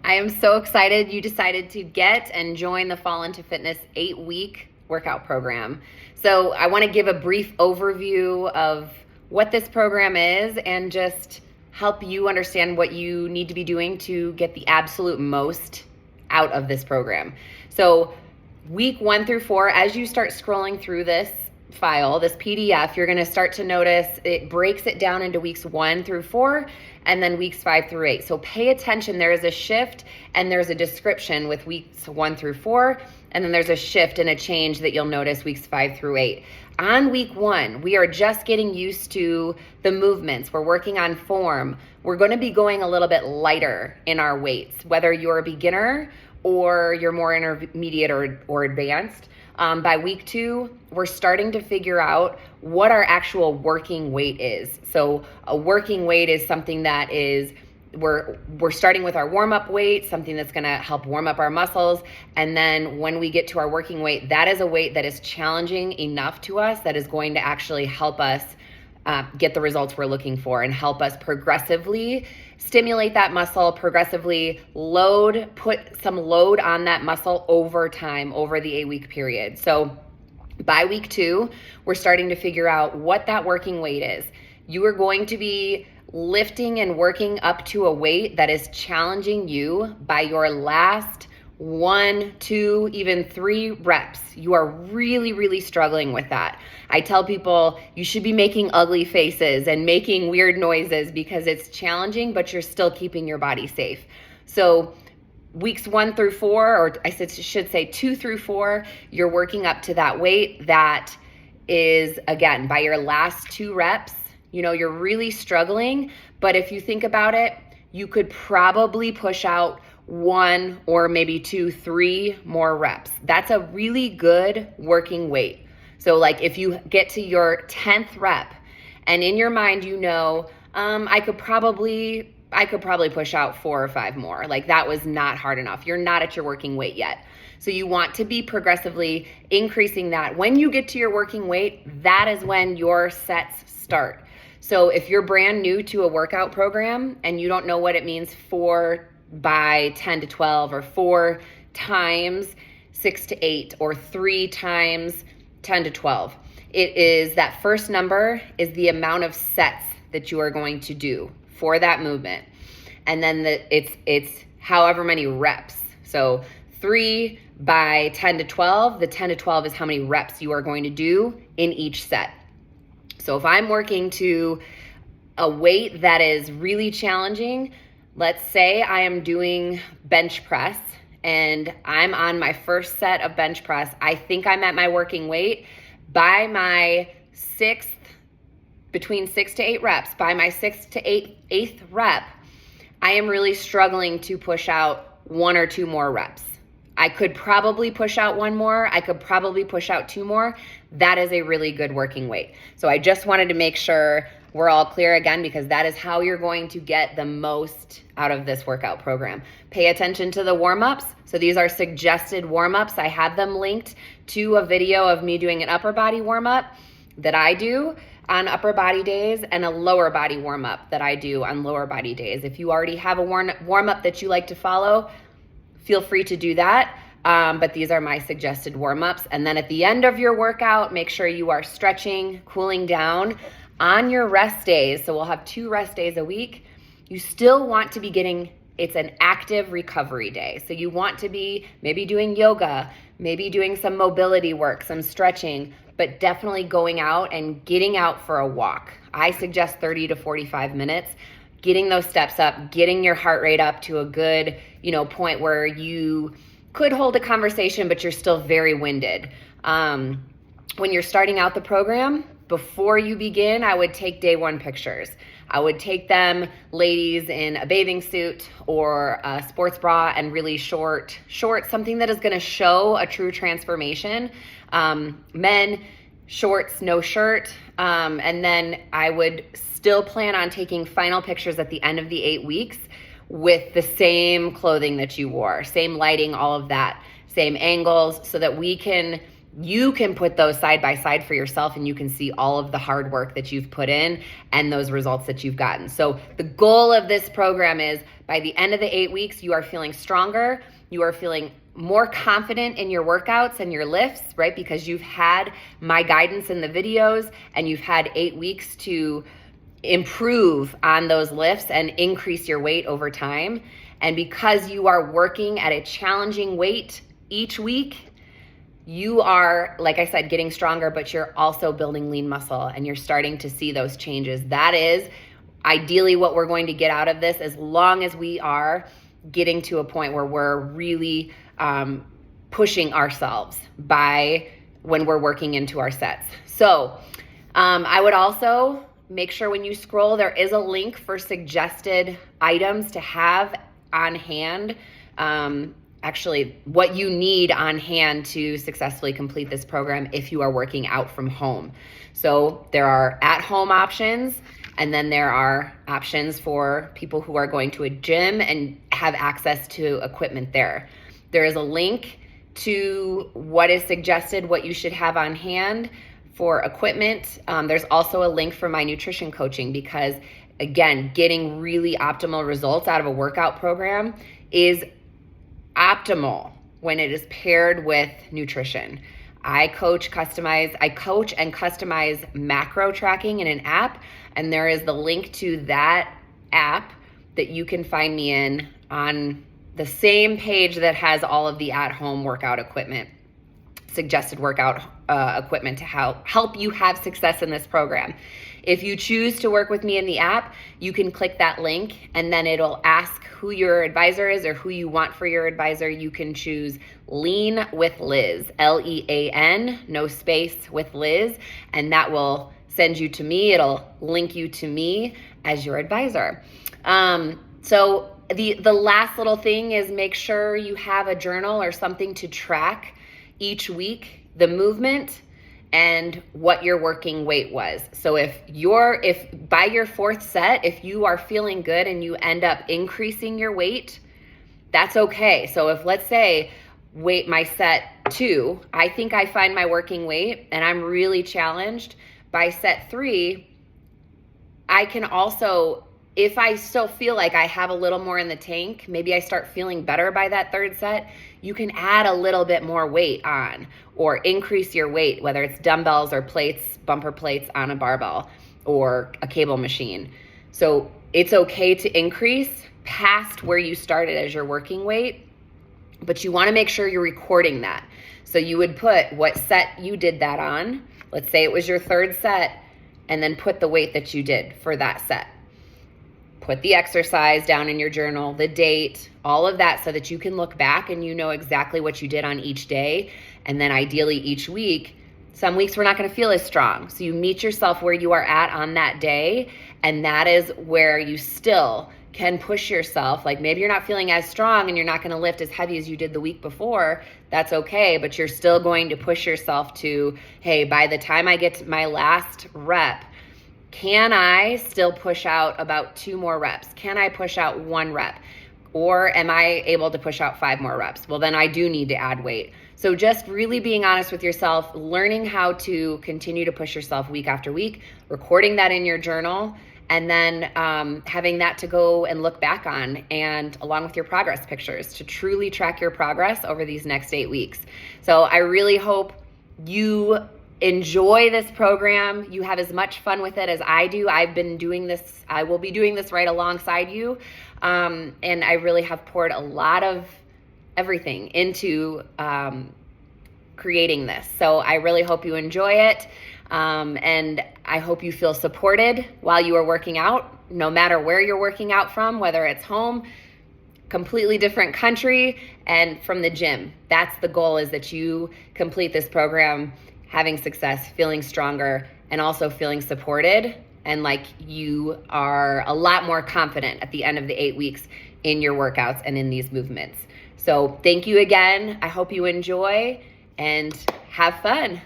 I am so excited you decided to get and join the Fall into Fitness 8-week workout program. So I want to give a brief overview of what this program is and just help you understand what you need to be doing to get the absolute most out of this program. So week 1 through 4, as you start scrolling through this file, this PDF, you're going to start to notice it breaks it down into weeks 1 through 4 and then weeks 5 through 8. So pay attention. There is a shift and there's a description with weeks 1 through 4, and then there's a shift and a change that you'll notice weeks 5 through 8. On week 1, we are just getting used to the movements. We're working on form. We're going to be going a little bit lighter in our weights, whether you're a beginner or you're more intermediate or advanced. By week 2, we're starting to figure out what our actual working weight is. So a working weight is something that is, we're starting with our warm-up weight, something that's going to help warm up our muscles. And then when we get to our working weight, that is a weight that is challenging enough to us that is going to actually help us get the results we're looking for and help us progressively stimulate that muscle, progressively put some load on that muscle over time, over the 8-week period. So by week 2, we're starting to figure out what that working weight is. You are going to be lifting and working up to a weight that is challenging you by your last 1, 2, even 3 reps. You are really, really struggling with that. I tell people you should be making ugly faces and making weird noises because it's challenging, but you're still keeping your body safe. So weeks 1 through 4, or I should say 2 through 4, you're working up to that weight that is, again, by your last 2 reps, you're really struggling. But if you think about it, you could probably push out 1 or maybe 2, 3 more reps. That's a really good working weight. So like if you get to your 10th rep and in your mind, I could probably push out 4 or 5 more. Like that was not hard enough. You're not at your working weight yet. So you want to be progressively increasing that. When you get to your working weight, that is when your sets start. So if you're brand new to a workout program and you don't know what it means 4 by 10 to 12 or 4 times 6 to 8 or 3 times 10 to 12, it is that first number is the amount of sets that you are going to do for that movement. And then it's however many reps. So 3 by 10 to 12, the 10 to 12 is how many reps you are going to do in each set. So if I'm working to a weight that is really challenging, let's say I am doing bench press and I'm on my first set of bench press. I think I'm at my working weight. By my between 6 to 8 reps, by my 6th to 8th rep, I am really struggling to push out 1 or 2 more reps. I could probably push out 1 more. I could probably push out 2 more. That is a really good working weight. So I just wanted to make sure we're all clear again, because that is how you're going to get the most out of this workout program. Pay attention to the warm-ups. So these are suggested warm-ups. I have them linked to a video of me doing an upper body warm-up that I do on upper body days and a lower body warm-up that I do on lower body days. If you already have a warm-up that you like to follow, feel free to do that. But these are my suggested warm-ups. And then at the end of your workout, make sure you are stretching, cooling down. On your rest days, so we'll have 2 rest days a week, you still want to be it's an active recovery day. So you want to be maybe doing yoga, maybe doing some mobility work, some stretching, but definitely going out and getting out for a walk. I suggest 30 to 45 minutes, getting those steps up, getting your heart rate up to a good, point where you could hold a conversation, but you're still very winded. When you're starting out the program, before you begin, I would take day 1 pictures. I would take them, ladies, in a bathing suit or a sports bra and really short, something that is going to show a true transformation. Men, shorts, no shirt. And then I would still plan on taking final pictures at the end of the 8 weeks with the same clothing that you wore, same lighting, all of that, same angles, so that we can you can put those side by side for yourself, and you can see all of the hard work that you've put in and those results that you've gotten. So the goal of this program is by the end of the 8 weeks, you are feeling stronger, you are feeling more confident in your workouts and your lifts, right? Because you've had my guidance in the videos and you've had 8 weeks to improve on those lifts and increase your weight over time. And because you are working at a challenging weight each week, you are, like I said, getting stronger, but you're also building lean muscle and you're starting to see those changes. That is ideally what we're going to get out of this, as long as we are getting to a point where we're really pushing ourselves by when we're working into our sets. So I would also make sure when you scroll, there is a link for suggested items to have on hand. Actually, what you need on hand to successfully complete this program if you are working out from home. So there are at-home options, and then there are options for people who are going to a gym and have access to equipment there. There is a link to what is suggested, what you should have on hand for equipment. There's also a link for my nutrition coaching, because again, getting really optimal results out of a workout program is optimal when it is paired with nutrition. I coach and customize macro tracking in an app, and there is the link to that app that you can find me in on the same page that has all of the at-home workout equipment, suggested workout equipment to help you have success in this program. If you choose to work with me in the app, you can click that link and then it'll ask who your advisor is or who you want for your advisor. You can choose Lean with Liz, Lean, no space, with Liz, and that will send you to me. It'll link you to me as your advisor. So the last little thing is make sure you have a journal or something to track each week the movement and what your working weight was. So if by your fourth set, if you are feeling good and you end up increasing your weight, that's okay. So if, let's say, my set 2, I think I find my working weight and I'm really challenged, by set 3, I can also, if I still feel like I have a little more in the tank, maybe I start feeling better by that third set, you can add a little bit more weight on or increase your weight, whether it's dumbbells or plates, bumper plates on a barbell or a cable machine. So it's okay to increase past where you started as your working weight, but you want to make sure you're recording that. So you would put what set you did that on. Let's say it was your third set, and then put the weight that you did for that set. Put the exercise down in your journal, the date, all of that, so that you can look back and you know exactly what you did on each day. And then ideally each week, some weeks we're not going to feel as strong. So you meet yourself where you are at on that day. And that is where you still can push yourself. Like maybe you're not feeling as strong and you're not going to lift as heavy as you did the week before. That's okay. But you're still going to push yourself to, hey, by the time I get to my last rep, can I still push out about 2 more reps? Can I push out 1 rep? Or am I able to push out 5 more reps? Well, then I do need to add weight. So just really being honest with yourself, learning how to continue to push yourself week after week, recording that in your journal, and then having that to go and look back on, and along with your progress pictures to truly track your progress over these next 8 weeks. So I really hope you enjoy this program. You have as much fun with it as I do. I've been doing this. I will be doing this right alongside you. And I really have poured a lot of everything into creating this. So I really hope you enjoy it. And I hope you feel supported while you are working out, no matter where you're working out from, whether it's home, completely different country, and from the gym. That's the goal, is that you complete this program having success, feeling stronger, and also feeling supported, and like you are a lot more confident at the end of the 8 weeks in your workouts and in these movements. So thank you again. I hope you enjoy and have fun.